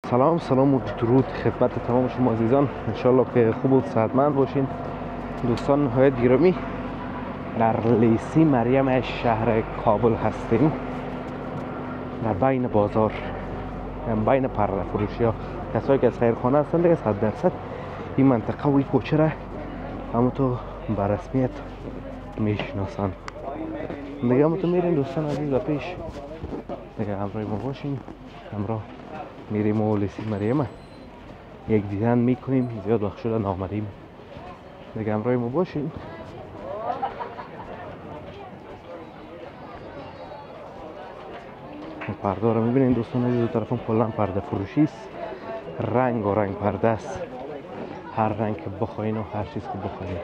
سلام و درود خدمت تمام شما عزیزان. انشالله که خوب و صحتمند باشین. دوستان نهایت گرامی، در لیسی مریم شهر کابل هستیم، در بین بازار، بین پرده فروشی ها. کسایی که از خیرخانه هستن دیگه 100% این منطقه و این کوچه را همونطور به رسمیت میشناسن دیگه. همونطور میرین دوستان عزیز و پیش دیگه همراه ما باشین. همراه میریم و لیسی مریم یک دیدن میکنیم. زیاد وقت شده نامدیم دیگه، همراه ما باشین. پرده رو میبینین دوستان عزیز، دو طرف کلا پرده فروشی است. رنگ و رنگ پرده است، هر رنگ که بخواین و هر چیز که بخواین.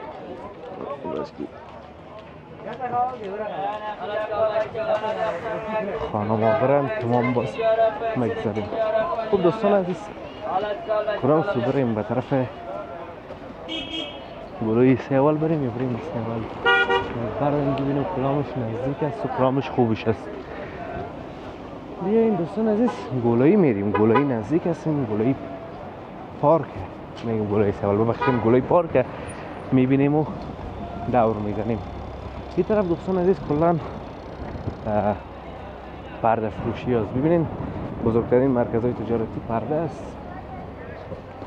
خانم آورن تمام باز مگذاریم. خب دوستان عزیز، کنم سو بریم به طرف گروهی سیوال بریم یا بریم سیوال بردیم ببینیم کلامش نزدیک است و کلامش خوبش است. بیایین دوستان عزیز گلایی میریم. گلایی نزدیک هستیم، گلایی پارک، میگم گلایی سیوال ببخشیم، گلایی پارک میبینیم و دور میزنیم. این طرف دوستان عزیز کلان پرده فروشی هست. ببینین بزرگترین مرکزهای تجارتی پرده است.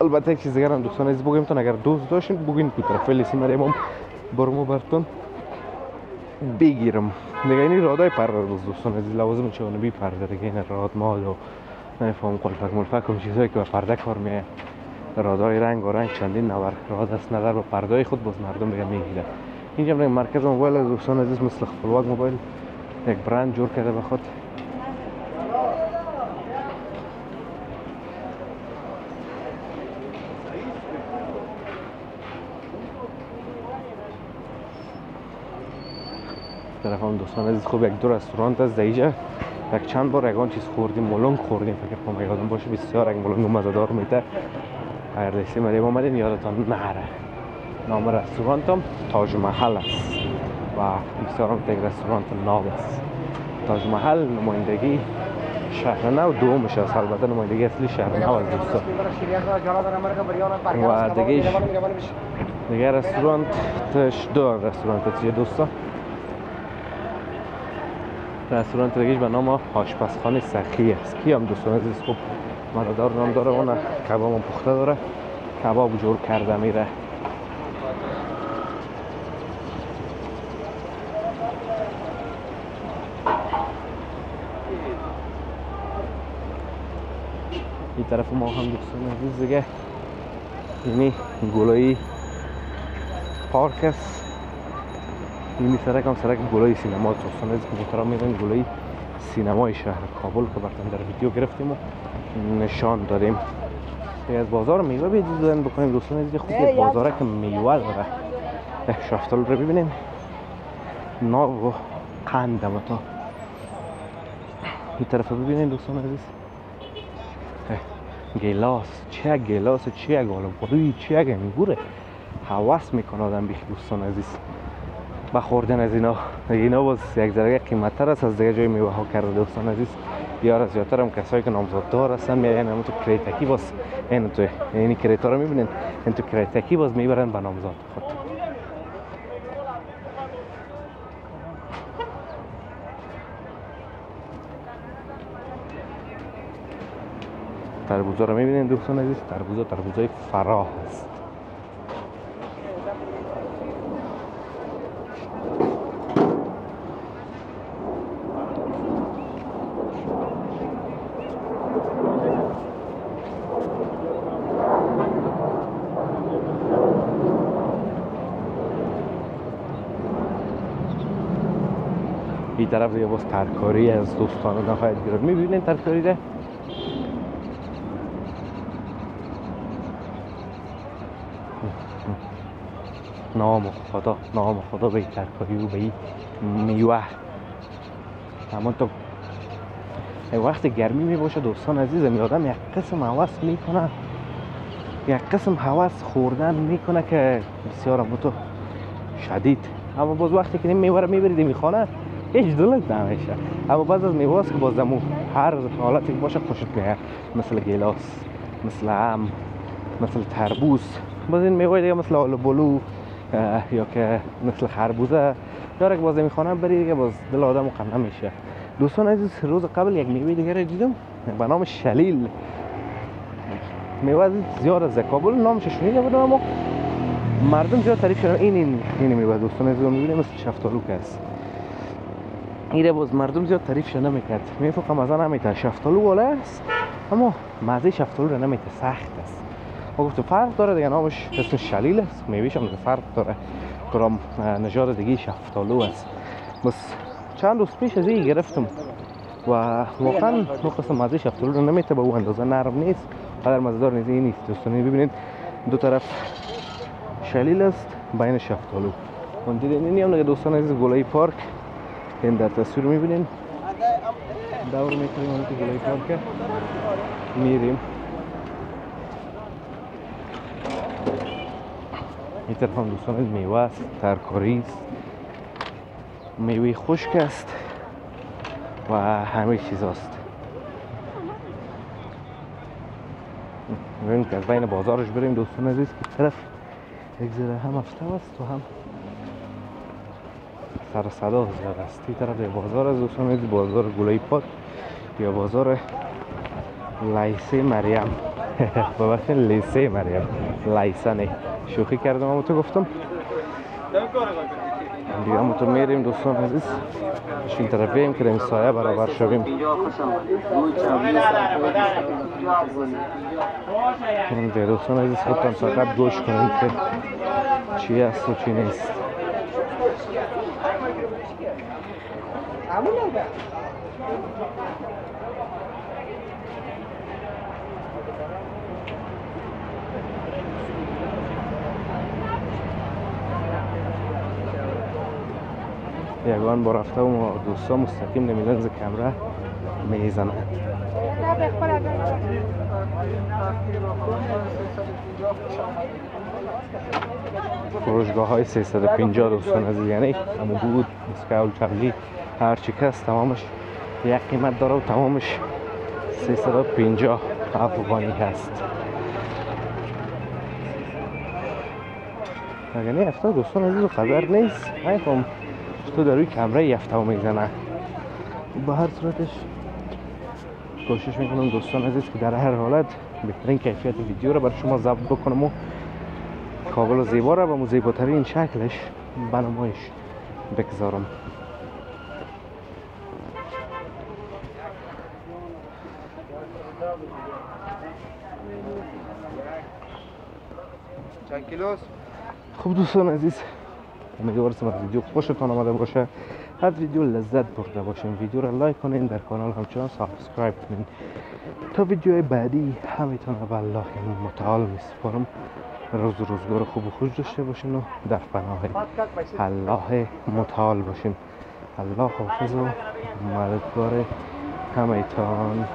البته یک چیز دیگر هم دوستان عزیز بگیم، اگر دوست داشتین بگین که طرف لیسی مریم هم برمو براتون بگیرم دیگه. این رادای پرده دوستان عزیز، لوازم چوبی پرده دیگه، این راد ماد و نمیفهم قلفک ملفک و چیزایی که به پرده کار میه. رادای رنگ و رنگ چندین نوع راد است. نظر به پرده خود باز مردم دیگه میگیره. اینجا برای مرکز موبایل دوستان عزیز، مثل خپلواک موبایل یک برند جور کرده به خود. طرف هم دوستان عزیز خوب یک دو رستوران است اینجا. یک چند بار یگان چیز خوردیم، مولنگ خوردیم، فکر کنم یادم باشه. بسیار یک مولنگ مزه‌دار میته. اگر لیسی مریم اومدین یادتان نره. نام رستورانت هم تاج محل است و بسیار هم یک رستوران ناب است. تاج محل نمایندگی شهر نو دومش است. البته نمایندگی اصلی شهر نو است دوستان. و دیگه رستورانتش دو رستورانت دیگه دوستان. رستوران دیگه‌اش به نام آشپزخانه سخی است. کی هم دوستان عزیز خوب مزه‌دار نام داره. اون کباب هم پخته داره، کباب جور کرده میره. این طرف ما هم دوستان عزیز دیگه یعنی گلایی پارک است. این سرک هم سرک گلایی سینما دوستان عزیز که محترم میرن گلایی سینمای شهر کابل که براتون در ویدیو گرفتیم و نشان دادیم. از بازار میوه دیدن بکنیم دوستان عزیز. خوب یک بازاره که میوه داره. شفتال رو ببینیم، ناو و قند هم تا این طرف ببینیم دوستان عزیز. گیلاس، چه گیلاس، چه گالوپوری، چه انگوره. هوس میکنه آدم بیخ دوستان عزیز با خوردن از اینا باز یک ذره قیمت‌تر است از دیگه جای میوه ها کرده دوستان عزیز. یا زیادتر هم کسایی که نامزددار هستن میایین همون تو کریتکی باز این تو یعنی کریتا رو میبینین این تو کریتکی باز میبرن به نامزد خود. تربوزا رو میبینین دوستان عزیز. تربوزای فراه است. این طرف دیگه باز ترکاری از دوستان نهایت گرامی. میبینین ترکاری ده نام خدا به ترکاری و به میوه. اما تو وقت گرمی میباشه دوستان عزیزم یادم یک قسم هوس میکنه، یک قسم هوس خوردن میکنه که بسیار تو شدید. اما باز وقتی که میوه رو میبرید میخوانه هیچ دلت نمیشه. اما بعض از میوه است که باز دمو هر حالتی که باشه خوشت میاد، مثل گیلاس، مثل ام، مثل تربوز. باز این میوه دیگه مثل آلو بلو یا که مثل خربوزه یا که باز میخوانم بری دیگه باز دل آدم قم نمیشه. دوستان عزیز، روز قبل یک میوه دیگه رو دیدم به نام شلیل. میوه زیاد از کابل نامش شنیده بودم اما مردم زیاد تعریف کردن. این میوه دوستان عزیز میبینید مثل شفتالو که است. ایره باز مردم زیاد تعریفش نمیکرد، میفهمم از آن نمیته شفتالو والا است اما مزه شفتالو رو نمیته، سخت است. ما گفتم فرق داره دیگه، نامش اسم شلیل است، میوهش هم فرق داره، کرام نژاد دیگه شفتالو است. بس چند روز پیش از این گرفتم و واقعا نو قسم مزه شفتالو رو نمیته، به اون اندازه نرم نیست، قدر مزه‌دار نیست دوستان. ببینید دو طرف شلیل است بین شفتالو. من دیدین اینی هم دوستان عزیز گلای پارک این در تصویر میبینین، دور میکنیم اون که گلای پارک میریم. این طرف هم دوستان عزیز میوه است، ترکاری است، میوه خشک است و همه چیز است. ببینید که از بین بازارش بریم دوستان عزیز که طرف یک ذره هم افته است و هم سر صدا زیاد است. این طرف بازار از دوستان عزیز بازار گلای پاک یا بازار لیسه مریم. ببخشید لیسه مریم، لیسه نه، شوخی کردم اما تو گفتم دیگه. اما تو میریم دوستان عزیز این طرف بریم که این سایه برابر شویم. دوستان عزیز خودتان فقط گوش کنید که چی است و چی نیست. یگان با رفته و دوستان مستقیم نمی لنز کامرا میزنند. فروشگاه های 350 دوستان عزیز، یعنی همون بود مسکول چغلی هر چی که است تمامش یک قیمت داره و تمامش 350 افغانی هست. اگر نه هفته دوستان عزیز خبر نیست، نمیفهم تو در روی کمره یفته میزنه. با هر صورتش کوشش میکنم دوستان عزیز که در هر حالت بهترین کیفیت ویدیو رو برای شما ضبط بکنم و کابل زیبا رو به زیباترین شکلش به نمایش بگذارم. چند کیلوست؟ خب دوستان عزیز، امیدوارم از ویدیو خوشتان آمده باشه، از ویدیو لذت برده باشین. ویدیو رو لایک کنین، در کانال همچنان سابسکرایب کنین تا ویدیوهای بعدی همیتون به الله متعال میسپارم. روزگار خوب و خوش داشته باشین و در پناه الله متعال باشین. الله حافظ و مددگار همیتان.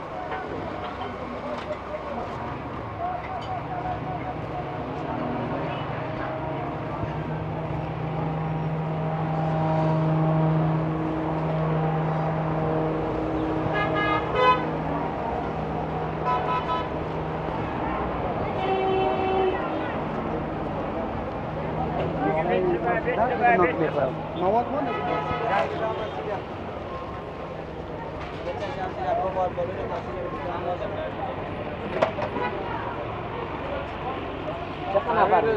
مواد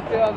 چقدر